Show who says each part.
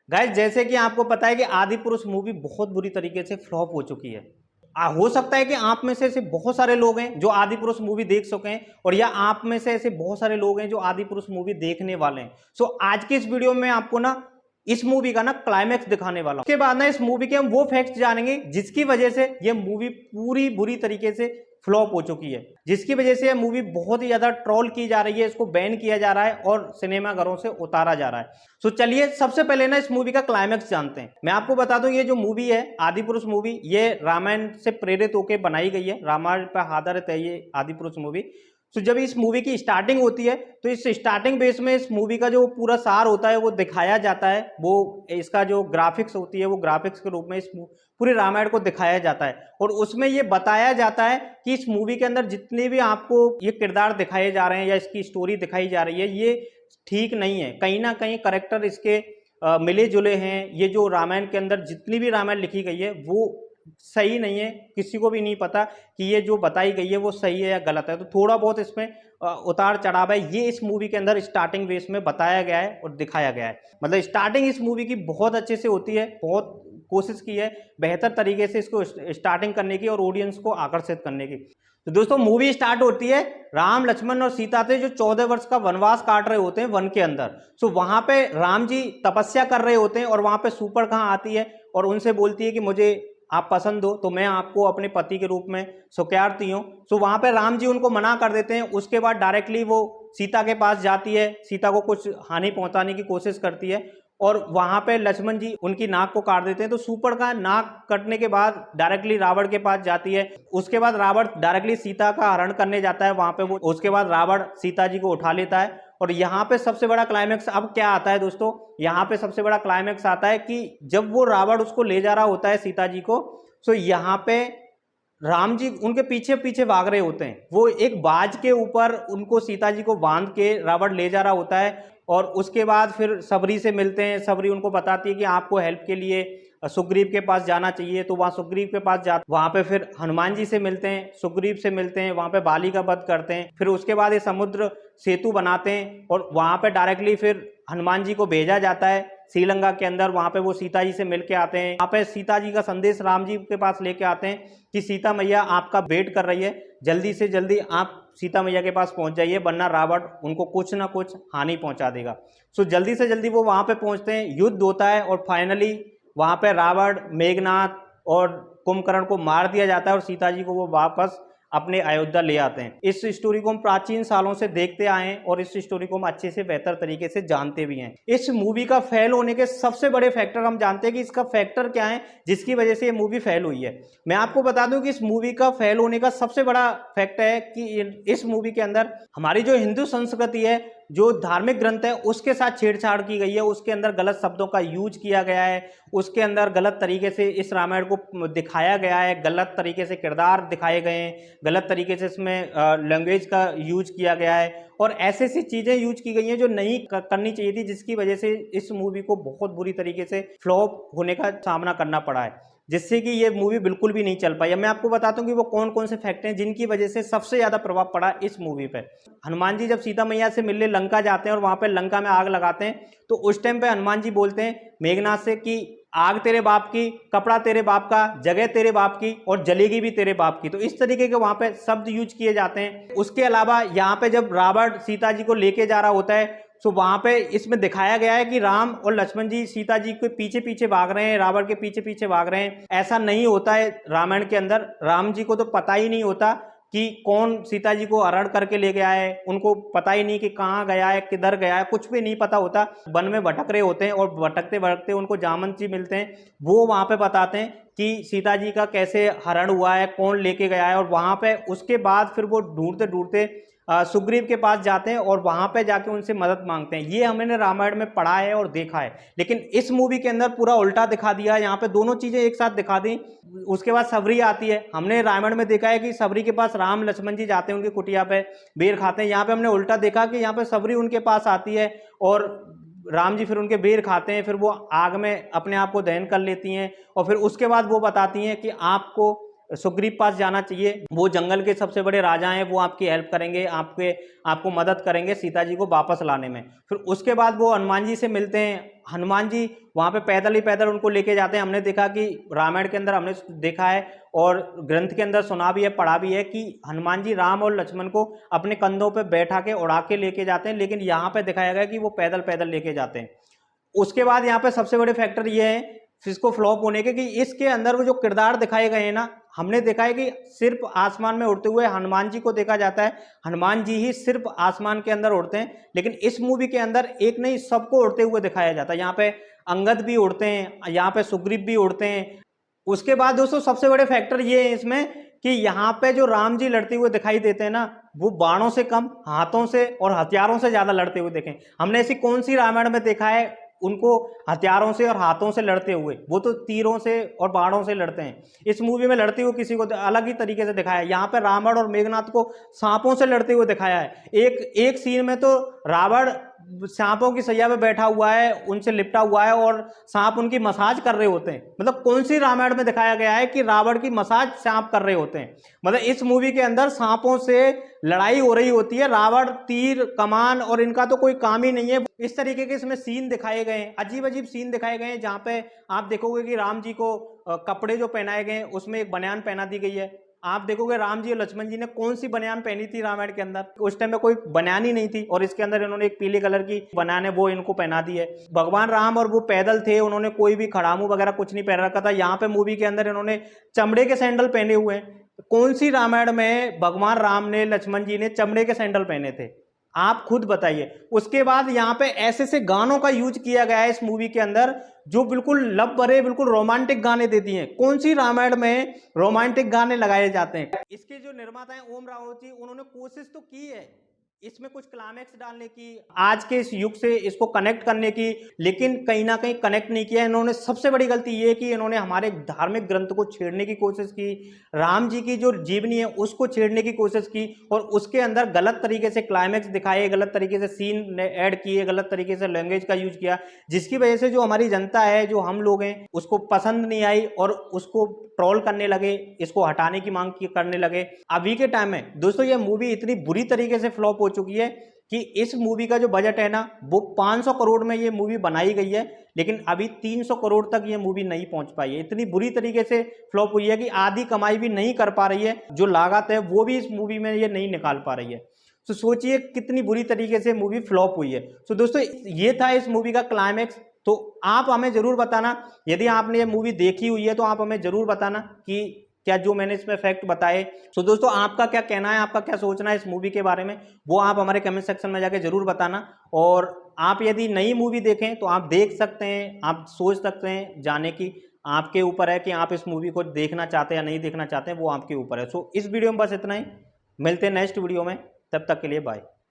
Speaker 1: Guys जैसे कि आपको पता है कि आदि पुरुष मूवी बहुत बुरी तरीके से फ्लॉप हो चुकी है। हो सकता है कि आप में से ऐसे बहुत सारे लोग हैं जो आदि पुरुष मूवी देख सके हैं, और या आप में से ऐसे बहुत सारे लोग हैं जो आदि पुरुष मूवी देखने वाले हैं। सो आज की इस वीडियो में आपको ना इस मूवी का ना क्लाइमैक्स दिखाने वाला हूं। उसके बाद ना इस मूवी के हम वो फैक्ट्स जानेंगे जिसकी वजह से ये मूवी पूरी बुरी तरीके से फ्लॉप हो चुकी है, जिसकी वजह से यह मूवी बहुत ही ज्यादा ट्रोल की जा रही है, इसको बैन किया जा रहा है और सिनेमाघरों से उतारा जा रहा है। सो चलिए सबसे पहले ना इस मूवी का क्लाइमैक्स जानते हैं। मैं आपको बता दूं ये जो मूवी है आदि पुरुष मूवी, ये रामायण से प्रेरित होकर बनाई गई है, रामायण पर आधारित है ये आदि पुरुष मूवी। तो जब इस मूवी की स्टार्टिंग होती है तो इस स्टार्टिंग बेस में इस मूवी का जो पूरा सार होता है वो दिखाया जाता है। वो इसका जो ग्राफिक्स होती है वो ग्राफिक्स के रूप में इस पूरे रामायण को दिखाया जाता है, और उसमें ये बताया जाता है कि इस मूवी के अंदर जितने भी आपको ये किरदार दिखाए जा रहे हैं या इसकी स्टोरी दिखाई जा रही है ये ठीक नहीं है। कहीं ना कहीं करेक्टर इसके मिले जुले हैं। ये जो रामायण के अंदर जितनी भी रामायण लिखी गई है वो सही नहीं है, किसी को भी नहीं पता कि ये जो बताई गई है वो सही है या गलत है। तो थोड़ा बहुत इसमें उतार चढ़ाव है, ये इस मूवी के अंदर स्टार्टिंग बेस में बताया गया है और दिखाया गया है। मतलब स्टार्टिंग इस मूवी की बहुत अच्छे से होती है, बहुत कोशिश की है बेहतर तरीके से इसको स्टार्टिंग करने की और ऑडियंस को आकर्षित करने की। तो दोस्तों मूवी स्टार्ट होती है राम लक्ष्मण और सीता थे जो 14 वर्ष का वनवास काट रहे होते हैं वन के अंदर। सो वहां पे राम जी तपस्या कर रहे होते हैं और वहां पे सूर्पणखा आती है और उनसे बोलती है कि मुझे आप पसंद हो तो मैं आपको अपने पति के रूप में स्वीकारती हूँ। सो वहां पे राम जी उनको मना कर देते हैं। उसके बाद डायरेक्टली वो सीता के पास जाती है, सीता को कुछ हानि पहुंचाने की कोशिश करती है और वहां पे लक्ष्मण जी उनकी नाक को काट देते हैं। तो सूर्पणखा नाक कटने के बाद डायरेक्टली रावण के पास जाती है। उसके बाद रावण डायरेक्टली सीता का हरण करने जाता है वहां पे वो। उसके बाद रावण सीता जी को उठा लेता है और यहाँ पे सबसे बड़ा क्लाइमैक्स अब क्या आता है दोस्तों, यहाँ पे सबसे बड़ा क्लाइमैक्स आता है कि जब वो रावण उसको ले जा रहा होता है सीता जी को, तो यहाँ पे राम जी उनके पीछे पीछे भाग रहे होते हैं। वो एक बाज के ऊपर उनको सीता जी को बांध के रावण ले जा रहा होता है और उसके बाद फिर सबरी से मिलते हैं। सबरी उनको बताती है कि आपको हेल्प के लिए सुग्रीव के पास जाना चाहिए। तो वहाँ सुग्रीव के पास जाते, वहाँ पे फिर हनुमान जी से मिलते हैं, सुग्रीव से मिलते हैं, वहाँ पे बाली का वध करते हैं। फिर उसके बाद ये समुद्र सेतु बनाते हैं और वहाँ पे डायरेक्टली फिर हनुमान जी को भेजा जाता है श्रीलंका के अंदर। वहाँ पे वो सीता जी से मिलके आते हैं। वहाँ पे सीता जी का संदेश राम जी के पास लेके आते हैं कि सीता मैया आपका वेट कर रही है, जल्दी से जल्दी आप सीता मैया के पास पहुंच जाइए वरना रावण उनको कुछ ना कुछ हानि पहुंचा देगा। सो जल्दी से जल्दी वो वहां पे पहुंचते हैं, युद्ध होता है और फाइनली वहां पे रावण, मेघनाथ और कुंभकर्ण को मार दिया जाता है और सीता जी को वो वापस अपने अयोध्या ले आते हैं। इस स्टोरी को हम प्राचीन सालों से देखते आए हैं और इस स्टोरी को हम अच्छे से बेहतर तरीके से जानते भी हैं। इस मूवी का फेल होने के सबसे बड़े फैक्टर हम जानते हैं कि इसका फैक्टर क्या है जिसकी वजह से ये मूवी फेल हुई है। मैं आपको बता दूं कि इस मूवी का फेल होने का सबसे बड़ा फैक्टर है कि इस मूवी के अंदर हमारी जो हिंदू संस्कृति है, जो धार्मिक ग्रंथ है, उसके साथ छेड़छाड़ की गई है। उसके अंदर गलत शब्दों का यूज किया गया है, उसके अंदर गलत तरीके से इस रामायण को दिखाया गया है, गलत तरीके से किरदार दिखाए गए हैं, गलत तरीके से इसमें लैंग्वेज का यूज किया गया है और ऐसी ऐसी चीजें यूज की गई हैं जो नहीं करनी चाहिए थी, जिसकी वजह से इस मूवी को बहुत बुरी तरीके से फ्लॉप होने का सामना करना पड़ा है, जिससे कि ये मूवी बिल्कुल भी नहीं चल पाई। अब मैं आपको बताता हूँ कि वो कौन कौन से फैक्टर हैं जिनकी वजह से सबसे ज्यादा प्रभाव पड़ा इस मूवी पे। हनुमान जी जब सीता मैया से मिलने लंका जाते हैं और वहां पे लंका में आग लगाते हैं, तो उस टाइम पे हनुमान जी बोलते हैं मेघनाथ से कि आग तेरे बाप की, कपड़ा तेरे बाप का, जगह तेरे बाप की और जलेगी भी तेरे बाप की। तो इस तरीके के वहां पे शब्द यूज किए जाते हैं। उसके अलावा यहाँ पे जब रावण सीता जी को लेके जा रहा होता है, तो वहां पे इसमें दिखाया गया है कि राम और लक्ष्मण जी सीता जी के पीछे पीछे भाग रहे हैं, रावण के पीछे पीछे भाग रहे हैं। ऐसा नहीं होता है रामायण के अंदर। राम जी को तो पता ही नहीं होता कि कौन सीता जी को हरण करके ले गया है, उनको पता ही नहीं कि कहाँ गया है, किधर गया है, कुछ भी नहीं पता होता। वन में भटक रहे होते हैं और भटकते भटकते उनको जामन जी मिलते हैं, वो वहां पे बताते हैं कि सीता जी का कैसे हरण हुआ है, कौन लेके गया है। और वहां पे उसके बाद फिर वो ढूंढते ढूंढते सुग्रीव के पास जाते हैं और वहां पे जाके उनसे मदद मांगते हैं। ये हमने रामायण में पढ़ा है और देखा है, लेकिन इस मूवी के अंदर पूरा उल्टा दिखा दिया है। यहाँ पे दोनों चीजें एक साथ दिखा दी। उसके बाद सबरी आती है। हमने रामायण में देखा है कि सबरी के पास राम लक्ष्मण जी जाते हैं, उनकी कुटिया पे बेर खाते हैं। यहाँ पे हमने उल्टा देखा कि यहाँ पे सबरी उनके पास आती है और राम जी फिर उनके बेर खाते हैं, फिर वो आग में अपने आप को दहन कर लेती हैं और फिर उसके बाद वो बताती हैं कि आपको सुग्रीव पास जाना चाहिए, वो जंगल के सबसे बड़े राजा हैं, वो आपकी हेल्प करेंगे, आपको मदद करेंगे सीता जी को वापस लाने में। फिर उसके बाद वो हनुमान जी से मिलते हैं, हनुमान जी वहाँ पे पैदल ही पैदल उनको लेके जाते हैं। हमने देखा कि रामायण के अंदर हमने देखा है और ग्रंथ के अंदर सुना भी है, पढ़ा भी है कि हनुमान जी राम और लक्ष्मण को अपने कंधों पे बैठा के उड़ा के लेके जाते हैं, लेकिन यहाँ पे दिखाया गया कि वो पैदल पैदल लेके जाते हैं। उसके बाद यहाँ पे सबसे बड़े फैक्टर ये है इसको फ्लॉप होने के कि इसके अंदर वो जो किरदार दिखाए गए हैं ना, हमने देखा है कि सिर्फ आसमान में उड़ते हुए हनुमान जी को देखा जाता है, हनुमान जी ही सिर्फ आसमान के अंदर उड़ते हैं, लेकिन इस मूवी के अंदर एक नहीं सबको उड़ते हुए दिखाया जाता है। यहाँ पे अंगद भी उड़ते हैं, यहाँ पे सुग्रीव भी उड़ते हैं। उसके बाद दोस्तों सबसे बड़े फैक्टर ये है इसमें कि यहाँ पे जो राम जी लड़ते हुए दिखाई देते हैं ना, वो बाणों से कम हाथों से और हथियारों से ज्यादा लड़ते हुए देखें। हमने ऐसी कौन सी रामायण में देखा है उनको हथियारों से और हाथों से लड़ते हुए? वो तो तीरों से और बाणों से लड़ते हैं। इस मूवी में लड़ते हुए किसी को अलग ही तरीके से दिखाया है। यहाँ पे रावण और मेघनाथ को सांपों से लड़ते हुए दिखाया है। एक सीन में तो रावण सांपों की सैया पे बैठा हुआ है, उनसे लिपटा हुआ है और सांप उनकी मसाज कर रहे होते हैं। मतलब कौन सी रामायण में दिखाया गया है कि रावण की मसाज सांप कर रहे होते हैं? मतलब इस मूवी के अंदर सांपों से लड़ाई हो रही होती है, रावण तीर कमान और इनका तो कोई काम ही नहीं है। इस तरीके के इसमें सीन दिखाए गए हैं, अजीब अजीब सीन दिखाए गए हैं, जहां पे आप देखोगे कि राम जी को कपड़े जो पहनाए गए हैं उसमें एक बनियान पहना दी गई है। आप देखोगे राम जी और लक्ष्मण जी ने कौन सी बनियान पहनी थी रामायण के अंदर? उस टाइम में कोई बनियान ही नहीं थी और इसके अंदर इन्होंने एक पीले कलर की बनियान है वो इनको पहना दी है। भगवान राम और वो पैदल थे, उन्होंने कोई भी खड़ामू वगैरह कुछ नहीं पहन रखा था। यहाँ पे मूवी के अंदर इन्होंने चमड़े के सैंडल पहने हुए हैं। कौन सी रामायण में भगवान राम ने लक्ष्मण जी ने चमड़े के सैंडल पहने थे? आप खुद बताइए। उसके बाद यहाँ पे ऐसे से गानों का यूज किया गया है इस मूवी के अंदर जो बिल्कुल लब भरे बिल्कुल रोमांटिक गाने देती हैं। कौन सी रामायण में रोमांटिक गाने लगाए जाते हैं? इसके जो निर्माता हैं ओम रावत जी, उन्होंने कोशिश तो की है इसमें कुछ क्लाइमैक्स डालने की, आज के इस युग से इसको कनेक्ट करने की, लेकिन कहीं ना कहीं कनेक्ट नहीं किया। इन्होंने सबसे बड़ी गलती ये की, इन्होंने हमारे धार्मिक ग्रंथ को छेड़ने की कोशिश की, राम जी की जो जीवनी है उसको छेड़ने की कोशिश की और उसके अंदर गलत तरीके से क्लाइमैक्स दिखाए, गलत तरीके से सीन ऐड किए, गलत तरीके से लैंग्वेज का यूज किया, जिसकी वजह से जो हमारी जनता है, जो हम लोग हैं, उसको पसंद नहीं आई और उसको ट्रोल करने लगे, इसको हटाने की मांग करने लगे। अभी के टाइम में दोस्तों ये मूवी इतनी बुरी तरीके से फ्लॉप हो चुकी है कि इस मूवी का जो बजट है ना वो 500 करोड़ में ये मूवी बनाई गई है, लेकिन अभी 300 करोड़ तक ये मूवी नहीं पहुंच पाई है। इतनी बुरी तरीके से फ्लॉप हुई है कि आधी कमाई भी नहीं कर पा रही है, जो लागत है वो भी इस मूवी में ये नहीं निकाल पा रही है। तो सोचिए कितनी बुरी तरीके से मूवी फ्लॉप हुई है। तो दोस्तों ये था इस मूवी का क्लाइमैक्स। तो आप हमें जरूर बताना, यदि आपने ये मूवी देखी हुई है तो आप हमें जरूर बताना कि क्या जो मैंने इसमें फैक्ट बताए। तो दोस्तों आपका क्या कहना है, आपका क्या सोचना है इस मूवी के बारे में, वो आप हमारे कमेंट सेक्शन में जाके जरूर बताना। और आप यदि नई मूवी देखें तो आप देख सकते हैं, आप सोच सकते हैं जाने की, आपके ऊपर है कि आप इस मूवी को देखना चाहते हैं या नहीं देखना चाहते हैं, वो आपके ऊपर है। सो इस वीडियो में बस इतना ही, मिलते हैं नेक्स्ट वीडियो में, तब तक के लिए बाय।